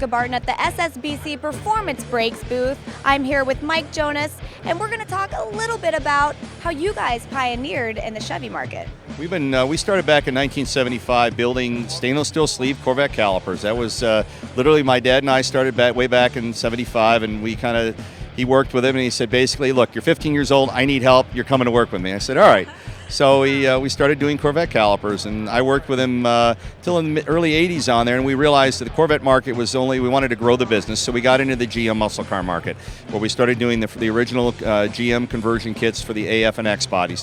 Jessica Barton at the SSBC Performance Brakes booth. I'm here with Mike Jonas, and we're going to talk a little bit about how you guys pioneered in the Chevy market. We started back in 1975 building stainless steel sleeve Corvette calipers. That was literally my dad and I started way back in 75, and he worked with him and he said basically, look, you're 15 years old, I need help, you're coming to work with me. I said, all right. So we started doing Corvette calipers, and I worked with him till in the early 80s on there, and we realized that the Corvette market we wanted to grow the business, so we got into the GM muscle car market, where we started doing the original GM conversion kits for the AF and X body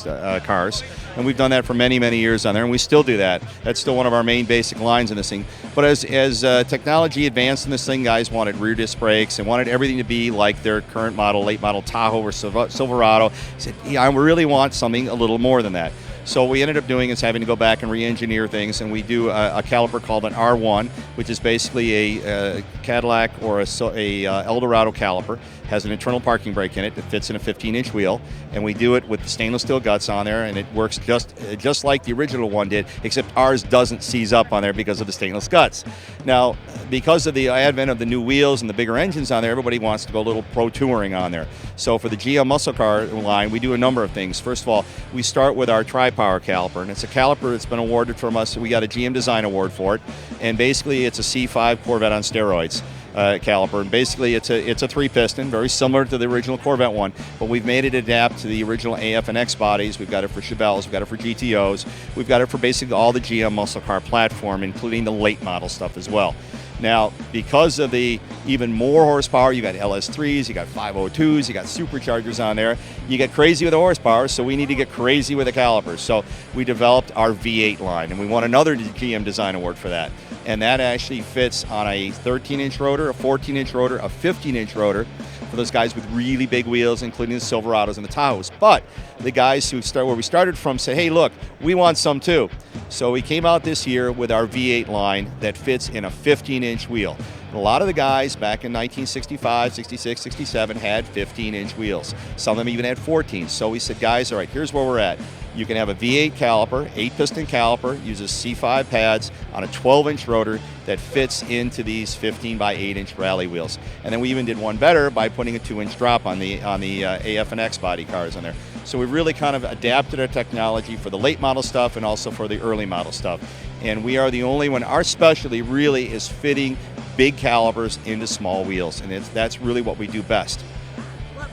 cars, and we've done that for many, many years on there, and we still do that. That's still one of our main basic lines in this thing. But as technology advanced in this thing, guys wanted rear disc brakes and wanted everything to be like their current model, late model Tahoe or Silverado. Said, yeah, I really want something a little more than that. So what we ended up doing is having to go back and re-engineer things, and we do a caliper called an R1, which is basically a Cadillac or a Eldorado caliper. Has an internal parking brake in it that fits in a 15-inch wheel, and we do it with the stainless steel guts on there, and it works just like the original one did, except ours doesn't seize up on there because of the stainless guts. Now, because of the advent of the new wheels and the bigger engines on there, everybody wants to go a little pro touring on there. So for the GM muscle car line, we do a number of things. First of all, we start with our tri-power caliper, and it's a caliper that's been awarded from us. We got a GM Design Award for it, and basically it's a C5 Corvette on steroids. Caliper, and basically it's a three-piston, very similar to the original Corvette one, but we've made it adapt to the original AF and X bodies. We've got it for Chevelles, we've got it for GTOs, we've got it for basically all the GM muscle car platform, including the late model stuff as well. Now, because of the even more horsepower, you got LS3s, you got 502s, you got superchargers on there. You get crazy with the horsepower, so we need to get crazy with the calipers. So we developed our V8 line, and we won another GM Design Award for that. And that actually fits on a 13-inch rotor, a 14-inch rotor, a 15-inch rotor for those guys with really big wheels, including the Silverados and the Tahoes. But the guys where we started from said, hey, look, we want some too. So we came out this year with our V8 line that fits in a 15-inch wheel. And a lot of the guys back in 1965, 66, 67 had 15-inch wheels. Some of them even had 14. So we said, guys, all right, here's where we're at. You can have a V8 caliper, 8-piston caliper, uses C5 pads on a 12-inch rotor that fits into these 15 by 8-inch rally wheels. And then we even did one better by putting a 2-inch drop on the AF and X body cars on there. So we really kind of adapted our technology for the late model stuff and also for the early model stuff. And we are the only one. Our specialty really is fitting big calipers into small wheels, and that's really what we do best.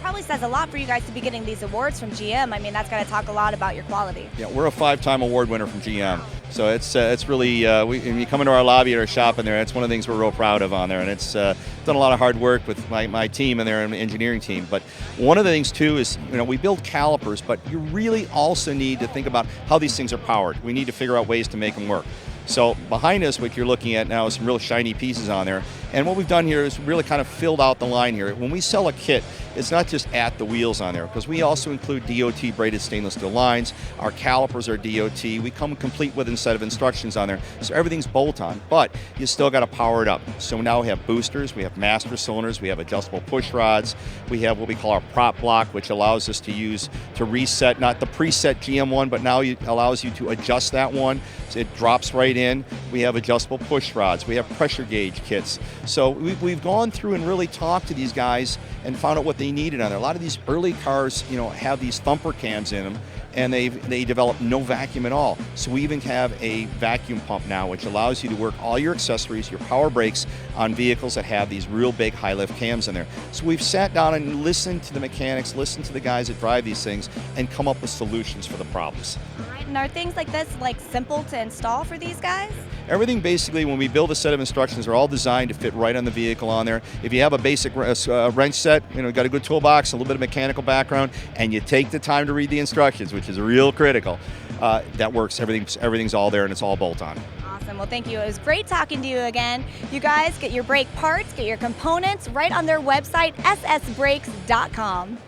Probably says a lot for you guys to be getting these awards from GM. I mean, that's got to talk a lot about your quality. Yeah, we're a 5-time award winner from GM, so it's really when you come into our lobby at our shop in there, it's one of the things we're real proud of on there, and it's done a lot of hard work with my team in there and the engineering team. But one of the things too is we build calipers, but you really also need to think about how these things are powered. We need to figure out ways to make them work. So behind us, what you're looking at now is some real shiny pieces on there. And what we've done here is really kind of filled out the line here. When we sell a kit, it's not just at the wheels on there, because we also include DOT braided stainless steel lines. Our calipers are DOT. We come complete with a set of instructions on there. So everything's bolt-on, but you still got to power it up. So now we have boosters, we have master cylinders, we have adjustable push rods, we have what we call our prop block, which allows us to reset, not the preset GM one, but now it allows you to adjust that one. So it drops right in. We have adjustable push rods. We have pressure gauge kits. So we've gone through and really talked to these guys and found out what they needed on there. A lot of these early cars, have these thumper cams in them, and they develop no vacuum at all. So we even have a vacuum pump now, which allows you to work all your accessories, your power brakes on vehicles that have these real big high lift cams in there. So we've sat down and listened to the mechanics, listened to the guys that drive these things, and come up with solutions for the problems. All right, and are things like this simple to install for these guys? Everything basically, when we build a set of instructions, are all designed to fit right on the vehicle on there. If you have a basic wrench set, got a good toolbox, a little bit of mechanical background, and you take the time to read the instructions, which is real critical, that works. Everything's all there, and it's all bolt-on. Awesome. Well, thank you. It was great talking to you again. You guys get your brake parts, get your components right on their website, ssbrakes.com.